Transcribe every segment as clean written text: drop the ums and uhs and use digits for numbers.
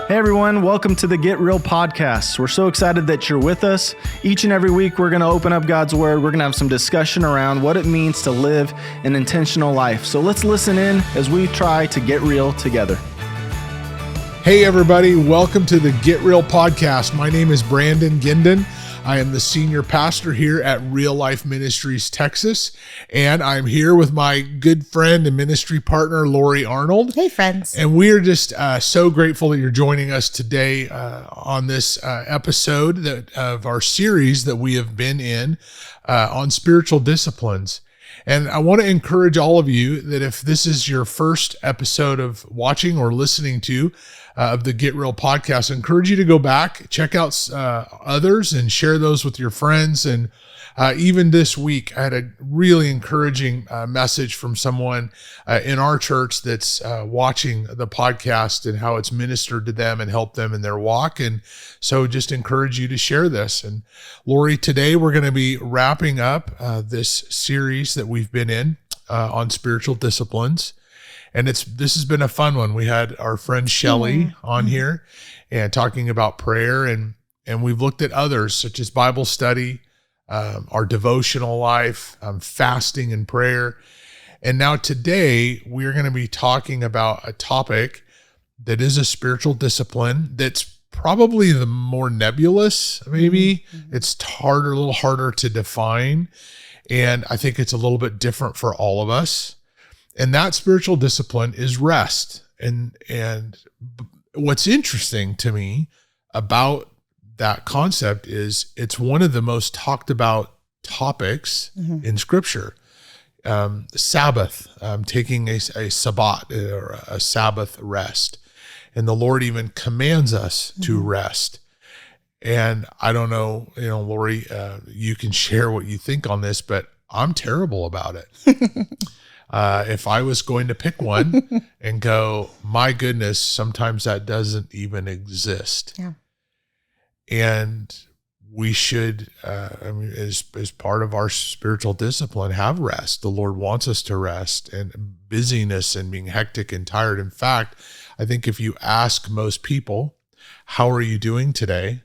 Hey everyone, welcome to the Get Real podcast. We're so excited that you're with us. Each and every week, we're going to open up God's Word. We're going to have some discussion around what it means to live an intentional life. So let's listen in as we try to get real together. Hey everybody, welcome to the Get Real podcast. My name is Brandon Ginden. I am the senior pastor here at Real Life Ministries, Texas, and I'm here with my good friend and ministry partner, Lori Arnold. Hey friends. And we are just so grateful that you're joining us today on this episode of our series that we have been in on spiritual disciplines. And I want to encourage all of you that if this is your first episode of watching or listening to of the Get Real podcast, I encourage you to go back, check out others and share those with your friends. And even this week, I had a really encouraging message from someone in our church that's watching the podcast and how it's ministered to them and helped them in their walk. And so just encourage you to share this. And Lori, today we're going to be wrapping up this series that we've been in on spiritual disciplines. And this has been a fun one. We had our friend Shelly on here and talking about prayer, and we've looked at others such as Bible study, our devotional life, fasting and prayer. And now today we're going to be talking about a topic that is a spiritual discipline that's probably the more nebulous, maybe. It's a little harder to define. And I think it's a little bit different for all of us. And that spiritual discipline is rest. And what's interesting to me about that concept is it's one of the most talked about topics in Scripture. Sabbath, taking a sabbath or a Sabbath rest. And the Lord even commands us to rest. And I don't know, Lori, you can share what you think on this, but I'm terrible about it. If I was going to pick one and go, my goodness, sometimes that doesn't even exist. Yeah. And we should, as part of our spiritual discipline, have rest. The Lord wants us to rest, and busyness and being hectic and tired. In fact, I think if you ask most people, how are you doing today?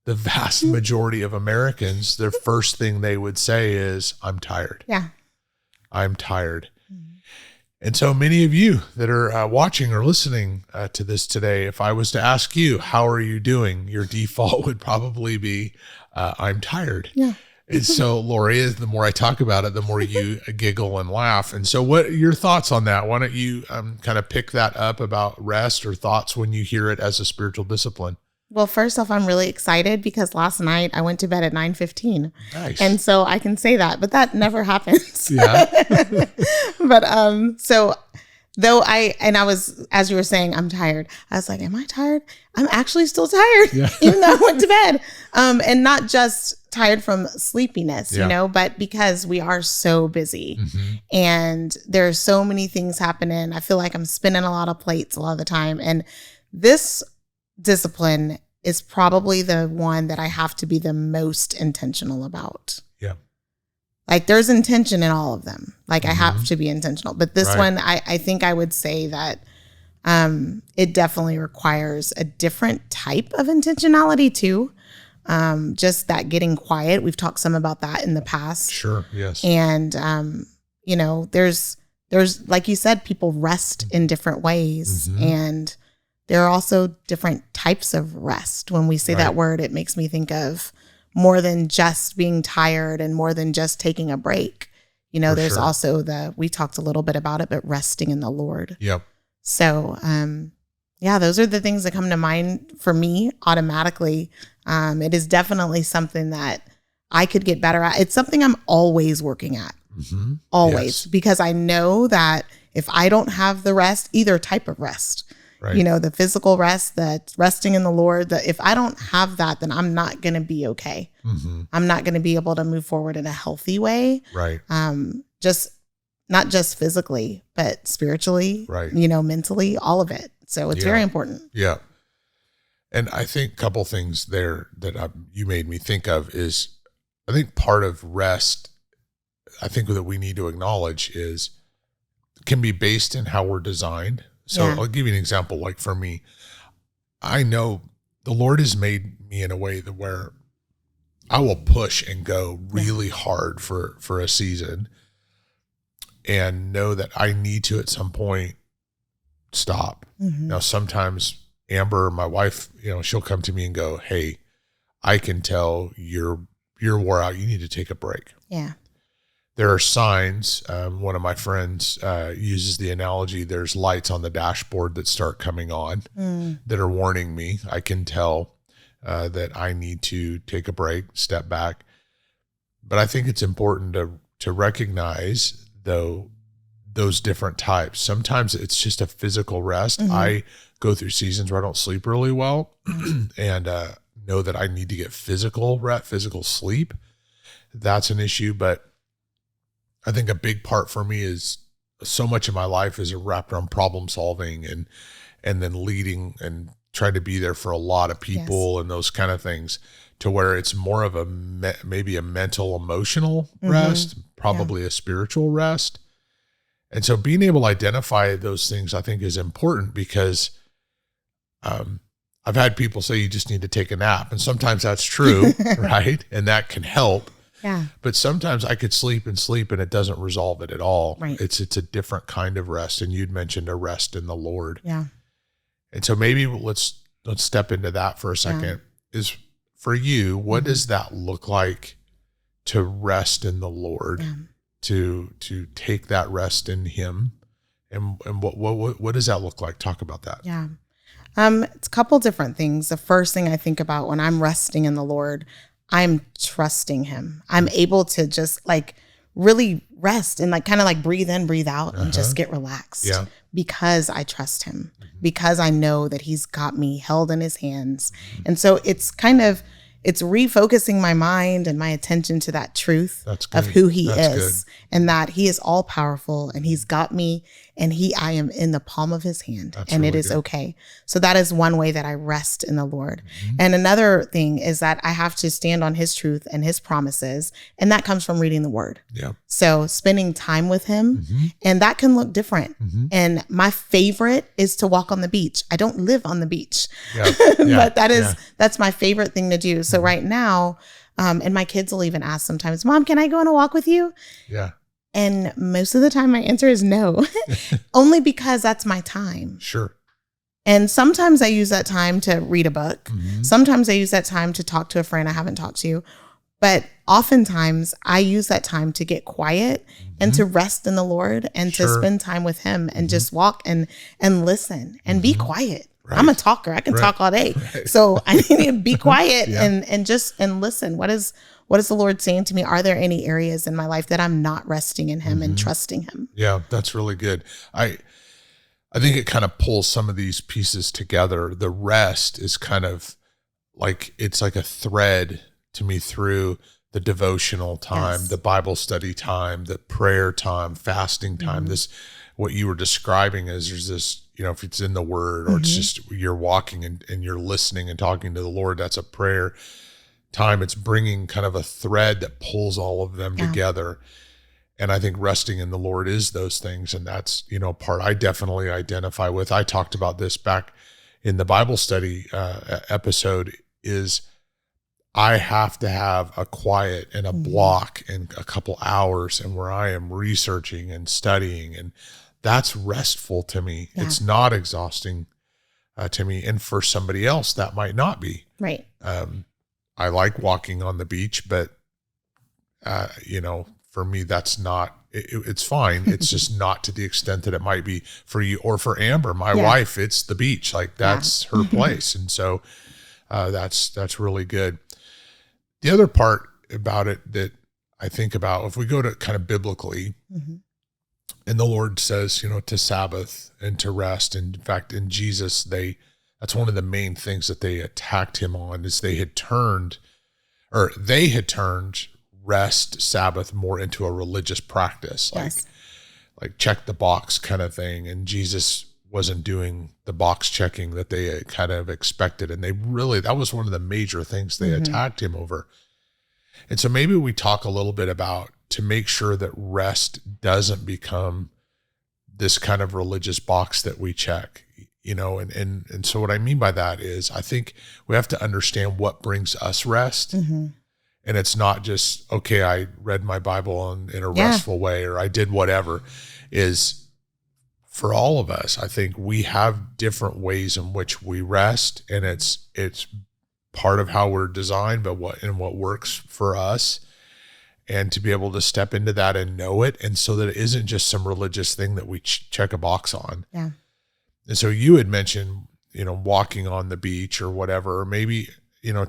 The vast majority of Americans, their first thing they would say is, I'm tired. Yeah. I'm tired. And so many of you that are watching or listening to this today, if I was to ask you, how are you doing? Your default would probably be, I'm tired. Yeah. And so, Lori, the more I talk about it, the more you giggle and laugh. And so what are your thoughts on that? Why don't you kind of pick that up about rest or thoughts when you hear it as a spiritual discipline? Well, first off, I'm really excited because last night I went to bed at 9:15. Nice. And so I can say that, but that never happens. Yeah. But so though I was, as you were saying, I'm tired. I was like, am I tired? I'm actually still tired, even though I went to bed. And not just tired from sleepiness, but because we are so busy and there's so many things happening. I feel like I'm spinning a lot of plates a lot of the time. And this discipline is probably the one that I have to be the most intentional about. Yeah. Like there's intention in all of them. Like I have to be intentional, but this one, I think I would say that it definitely requires a different type of intentionality too. Just that getting quiet. We've talked some about that in the past. Sure. Yes. And, there's, like you said, people rest in different ways, and there are also different types of rest. When we say that word, it makes me think of more than just being tired and more than just taking a break. There's also we talked a little bit about it, but resting in the Lord. Yep. So, those are the things that come to mind for me automatically. It is definitely something that I could get better at. It's something I'm always working at, always, because I know that if I don't have the rest, either type of rest, the physical rest, that resting in the Lord, that if I don't have that, then I'm not going to be okay. I'm not going to be able to move forward in a healthy way. Right. Just not just physically, but spiritually, mentally, all of it. So it's very important. Yeah. And I think a couple things there that you made me think of is, I think part of rest, I think that we need to acknowledge can be based in how we're designed. So I'll give you an example. Like for me, I know the Lord has made me in a way that where I will push and go really hard for a season and know that I need to at some point stop. Now, sometimes Amber, my wife, she'll come to me and go, "Hey, I can tell you're wore out. You need to take a break." Yeah. There are signs. One of my friends uses the analogy, there's lights on the dashboard that start coming on that are warning me. I can tell that I need to take a break, step back. But I think it's important to recognize, though, those different types. Sometimes it's just a physical rest. I go through seasons where I don't sleep really well and know that I need to get physical sleep. That's an issue. But I think a big part for me is so much of my life is wrapped around problem solving and then leading and trying to be there for a lot of people and those kind of things, to where it's more of a maybe a mental, emotional rest, probably a spiritual rest. And so being able to identify those things, I think, is important, because I've had people say you just need to take a nap. And sometimes that's true, right? And that can help. Yeah. But sometimes I could sleep and it doesn't resolve it at all. Right. It's a different kind of rest. And you'd mentioned a rest in the Lord. Yeah. And so maybe let's step into that for a second. Is for you, what does that look like to rest in the Lord? To take that rest in Him, and what does that look like? Talk about that. Yeah. It's a couple different things. The first thing I think about when I'm resting in the Lord, I'm trusting Him. I'm able to just really rest and kind of breathe in, breathe out, and just get relaxed because I trust Him, because I know that He's got me held in His hands. And so it's refocusing my mind and my attention to that truth of who He is, and that He is all powerful, and He's got me, and I am in the palm of His hand, and really it is okay. So that is one way that I rest in the Lord. And another thing is that I have to stand on His truth and His promises, and that comes from reading the Word. Yeah. So spending time with Him, and that can look different. And my favorite is to walk on the beach. I don't live on the beach, but that's my favorite thing to do. So right now, and my kids will even ask sometimes, "Mom, can I go on a walk with you?" Yeah. And most of the time my answer is no, only because that's my time. Sure. And sometimes I use that time to read a book. Sometimes I use that time to talk to a friend I haven't talked to. But oftentimes I use that time to get quiet and to rest in the Lord and to spend time with Him and just walk and listen and be quiet. Right. I'm a talker. I can talk all day. Right. So I need to be quiet and listen. What is the Lord saying to me? Are there any areas in my life that I'm not resting in Him and trusting Him? Yeah, that's really good. I think it kind of pulls some of these pieces together. The rest is kind of it's like a thread to me through the devotional time, the Bible study time, the prayer time, fasting time. This, what you were describing is there's this, if it's in the Word or it's just you're walking and you're listening and talking to the Lord, that's a prayer time. It's bringing kind of a thread that pulls all of them together. And I think resting in the Lord is those things. And that's, part I definitely identify with. I talked about this back in the Bible study episode, is I have to have a quiet and a block and a couple hours and where I am researching and studying, and that's restful to me. Yeah. It's not exhausting to me. And for somebody else, that might not be. Right. I like walking on the beach, but, for me, that's not, it's fine. It's just not to the extent that it might be for you or for Amber, my wife. It's the beach. That's her place. And so that's really good. The other part about it that I think about, if we go to kind of biblically, and the Lord says, to Sabbath and to rest. And in fact, in Jesus, that's one of the main things that they attacked Him on, is they had turned rest, Sabbath, more into a religious practice, like check the box kind of thing. And Jesus wasn't doing the box checking that they kind of expected. And that was one of the major things they attacked Him over. And so maybe we talk a little bit about, to make sure that rest doesn't become this kind of religious box that we check. and so what I mean by that is I think we have to understand what brings us rest. Mm-hmm. And it's not just, okay, I read my Bible in a restful way, or I did whatever. Is for all of us, I think we have different ways in which we rest, and it's part of how we're designed, but what works for us, and to be able to step into that and know it, and so that it isn't just some religious thing that we check a box on. Yeah. And so you had mentioned, walking on the beach or whatever, or maybe,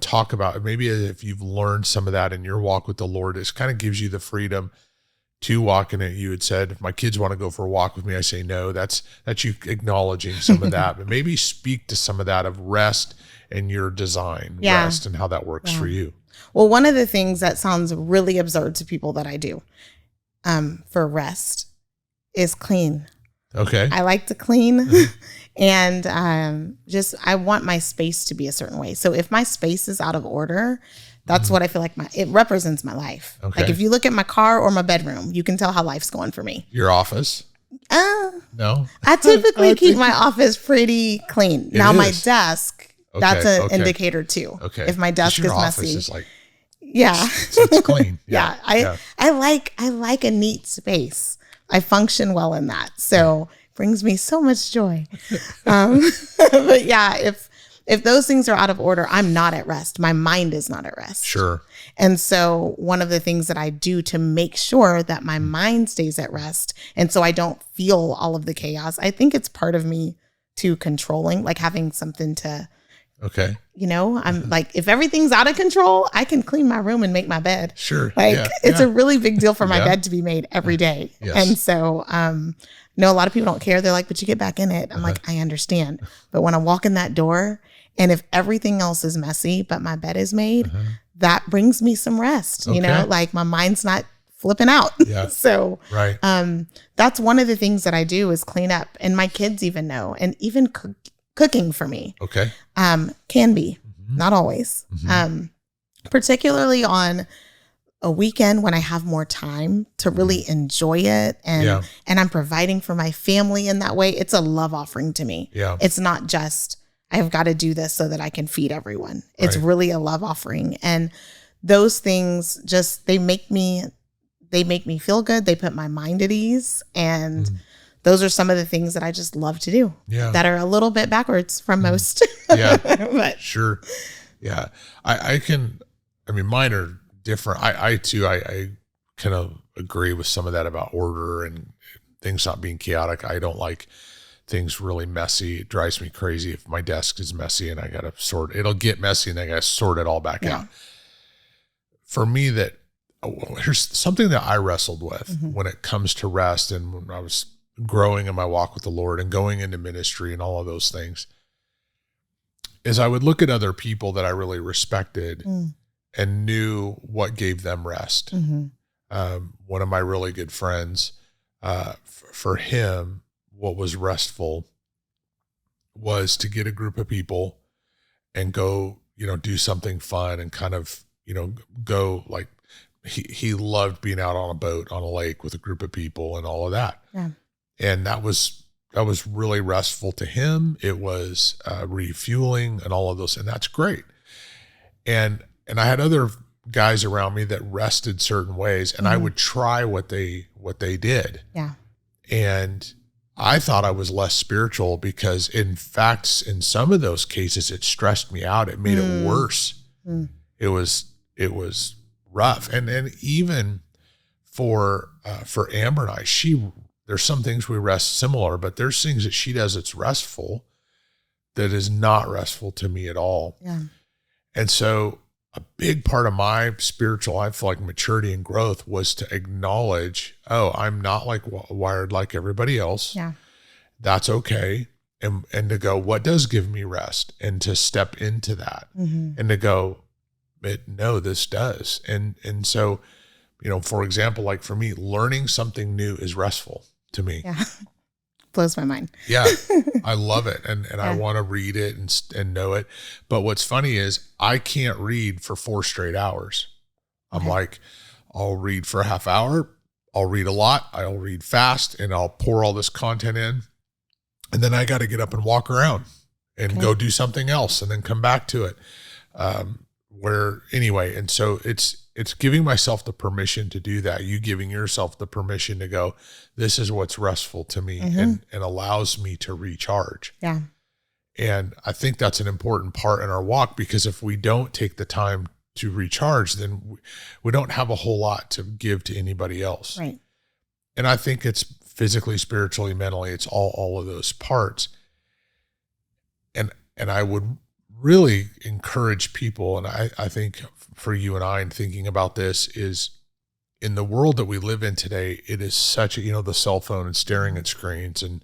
talk about maybe if you've learned some of that in your walk with the Lord, it kind of gives you the freedom to walk in it. You had said, if my kids want to go for a walk with me, I say no. That's you acknowledging some of that, but maybe speak to some of that of rest and your design, rest, and how that works for you. Well, one of the things that sounds really absurd to people that I do for rest is clean. Okay. I like to clean. And I want my space to be a certain way. So if my space is out of order, that's what I feel like it represents my life. Okay. Like if you look at my car or my bedroom, you can tell how life's going for me. Your office? No. I typically keep my office pretty clean. Now my desk, that's an Okay. indicator too. Okay. If my desk your is office messy. is like, Yeah. it's clean. Yeah. I like a neat space. I function well in that. So brings me so much joy. But yeah, if those things are out of order, I'm not at rest. My mind is not at rest. Sure. And so one of the things that I do to make sure that my mind stays at rest, and so I don't feel all of the chaos, I think it's part of me to controlling, like having something to, Okay. I'm like, if everything's out of control, I can clean my room and make my bed. Sure. Like it's a really big deal for my bed to be made every day. Yes. And so, no, a lot of people don't care. They're like, but you get back in it. I'm like, I understand. But when I walk in that door, and if everything else is messy, but my bed is made, that brings me some rest, like my mind's not flipping out. Yeah. So, Right. that's one of the things that I do is clean up, and my kids even know, and even cooking for me, Okay. can be, not always, particularly on a weekend when I have more time to really enjoy it, and I'm providing for my family in that way. It's a love offering to me. Yeah. It's not just, I've got to do this so that I can feed everyone. It's really a love offering. And those things just, they make me feel good. They put my mind at ease. And those are some of the things that I just love to do that are a little bit backwards from most. Yeah. But Sure. Yeah. I mean, mine are different. I too, I kind of agree with some of that about order and things not being chaotic. I don't like things really messy. It drives me crazy if my desk is messy and I got to sort it'll get messy and I got to sort it all back out. For me, here's something that I wrestled with when it comes to rest, and when I was growing in my walk with the Lord and going into ministry and all of those things, is I would look at other people that I really respected and knew what gave them rest. One of my really good friends, for him, what was restful was to get a group of people and go, do something fun and kind of, go like he loved being out on a boat on a lake with a group of people and all of that. Yeah. And that was really restful to him. It was refueling and all of those, and that's great. And I had other guys around me that rested certain ways, and I would try what they did. Yeah. And I thought I was less spiritual because, in fact, in some of those cases, it stressed me out. It made it worse. It was rough. And even for Amber and I, there's some things we rest similar, but there's things that she does that's restful that is not restful to me at all. Yeah. And so a big part of my spiritual, I feel like, maturity and growth was to acknowledge, I'm not like wired like everybody else. Yeah. That's okay. And to go, what does give me rest? And to step into that and to go, no, this does. And so, for example, like for me, learning something new is restful to me. Yeah. Blows my mind. Yeah. I love it. And I want to read it and know it. But what's funny is I can't read for 4 straight hours. I'm like, I'll read for a half hour. I'll read a lot. I'll read fast, and I'll pour all this content in. And then I got to get up and walk around and go do something else and then come back to it. And so it's giving myself the permission to do that. You giving yourself the permission to go, this is what's restful to me and allows me to recharge. Yeah. And I think that's an important part in our walk, because if we don't take the time to recharge, then we don't have a whole lot to give to anybody else. Right. And I think it's physically, spiritually, mentally, it's all of those parts. And I would really encourage people, and I think for you and I, in thinking about this, is in the world that we live in today, it is such a, the cell phone and staring at screens and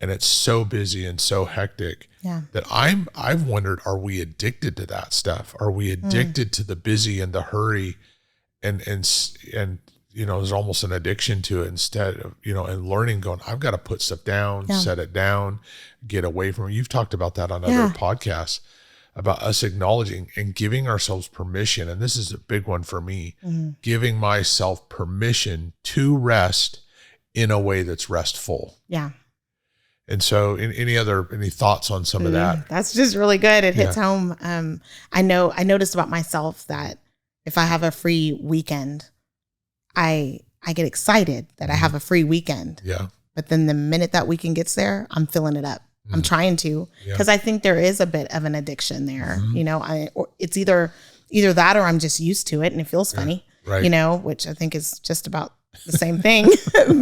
it's so busy and so hectic that I've wondered, are we addicted to that stuff? Are we addicted to the busy and the hurry and there's almost an addiction to it, instead of, and learning, going, I've got to put stuff down, set it down, get away from it. You've talked about that on other podcasts, about us acknowledging and giving ourselves permission. And this is a big one for me, giving myself permission to rest in a way that's restful. Yeah. And so any thoughts on some of that? That's just really good. It hits home. I noticed about myself that if I have a free weekend, I get excited that I have a free weekend. Yeah. But then the minute that weekend gets there, I'm filling it up. I'm trying to, because I think there is a bit of an addiction there. It's either that or I'm just used to it and it feels funny, which I think is just about the same thing.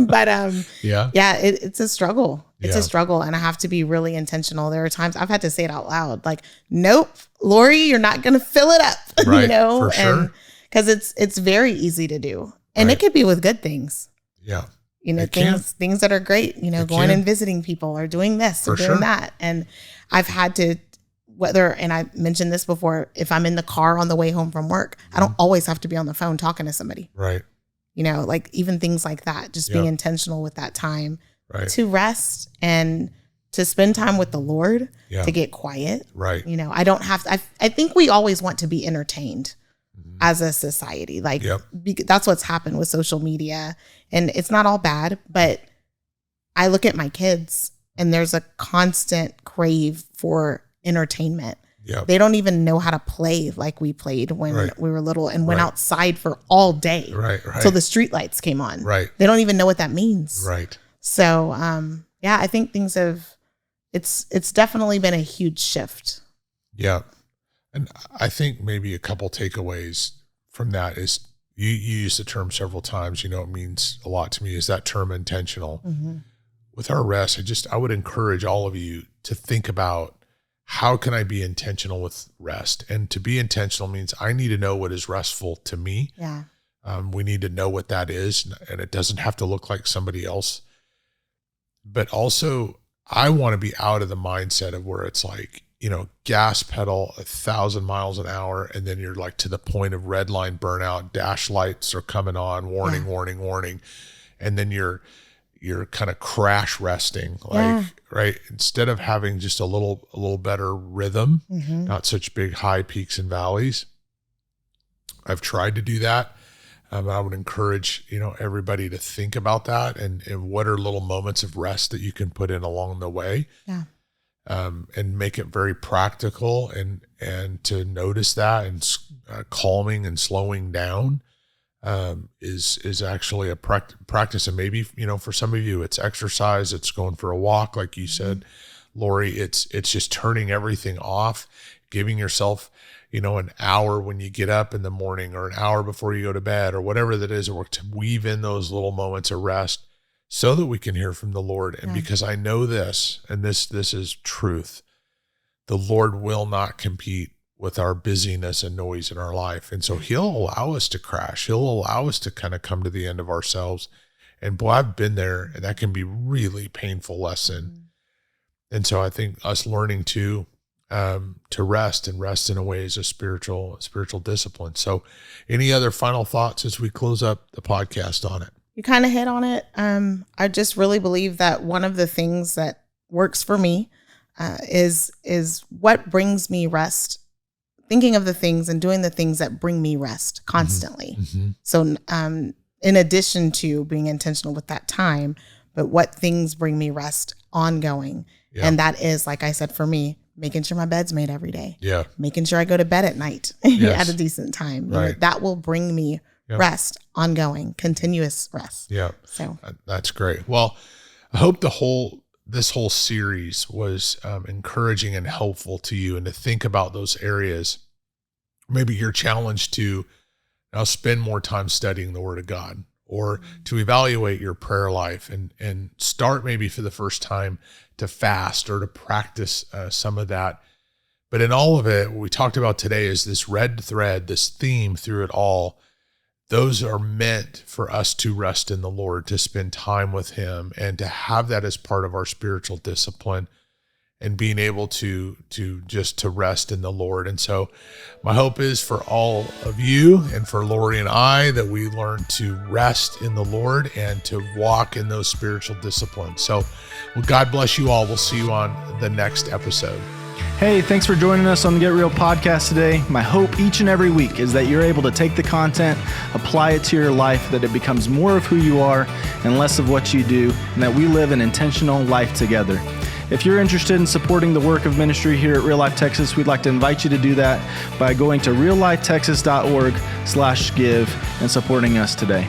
But it's a struggle. It's a struggle, and I have to be really intentional. There are times I've had to say it out loud, like, nope, Lori, you're not going to fill it up, for sure. And because it's very easy to do. And it could be with good things. Yeah. Things that are great, going and visiting people or doing this or doing that. And I've had to, and I mentioned this before, if I'm in the car on the way home from work, I don't always have to be on the phone talking to somebody. Right. Like even things like that, just being intentional with that time to rest and to spend time with the Lord, to get quiet. Right. I don't have to, I think we always want to be entertained as a society. Like that's what's happened with social media, and it's not all bad, but I look at my kids and there's a constant crave for entertainment. They don't even know how to play like we played when we were little and went outside for all day. Right. Till the street lights came on. Right. They don't even know what that means. Right. So, I think it's definitely been a huge shift. Yeah. And I think maybe a couple takeaways from that is you use the term several times, it means a lot to me, is that term intentional. With our rest, I would encourage all of you to think about, how can I be intentional with rest? And to be intentional means I need to know what is restful to me. Yeah. We need to know what that is, and it doesn't have to look like somebody else. But also, I want to be out of the mindset of where it's like, gas pedal 1,000 miles an hour, and then you're like to the point of red line burnout, dash lights are coming on, warning, warning, warning. And then you're kind of crash resting, right? Instead of having just a little better rhythm, not such big high peaks and valleys. I've tried to do that. I would encourage, everybody to think about that and what are little moments of rest that you can put in along the way. Yeah. And make it very practical and to notice that, and calming and slowing down is actually a practice. And maybe, for some of you, it's exercise, it's going for a walk, like you said, Lori, it's just turning everything off, giving yourself, an hour when you get up in the morning, or an hour before you go to bed, or whatever that is, or to weave in those little moments of rest so that we can hear from the Lord. And because I know this, and this is truth, the Lord will not compete with our busyness and noise in our life. And so he'll allow us to crash. He'll allow us to kind of come to the end of ourselves. And boy, I've been there, and that can be really painful lesson. And so I think us learning to rest in a way is a spiritual discipline. So any other final thoughts as we close up the podcast on it? You kind of hit on it. I just really believe that one of the things that works for me is what brings me rest. Thinking of the things and doing the things that bring me rest constantly. So in addition to being intentional with that time, but what things bring me rest ongoing. Yeah. And that is, like I said, for me, making sure my bed's made every day. Yeah. Making sure I go to bed at night Yes. at a decent time. You know, Right. that will bring me rest, ongoing, continuous rest. Yeah. So That's great. Well, I hope this whole series was encouraging and helpful to you, and to think about those areas. Maybe you're challenged to now spend more time studying the Word of God, or to evaluate your prayer life and start maybe for the first time to fast or to practice some of that. But in all of it, what we talked about today is this red thread, this theme through it all. Those are meant for us to rest in the Lord, to spend time with Him, and to have that as part of our spiritual discipline, and being able to just to rest in the Lord. And so my hope is for all of you and for Lori and I that we learn to rest in the Lord and to walk in those spiritual disciplines. So, well, God bless you all. We'll see you on the next episode. Hey, thanks for joining us on the Get Real podcast today. My hope each and every week is that you're able to take the content, apply it to your life, that it becomes more of who you are and less of what you do, and that we live an intentional life together. If you're interested in supporting the work of ministry here at Real Life Texas, we'd like to invite you to do that by going to reallifetexas.org/give and supporting us today.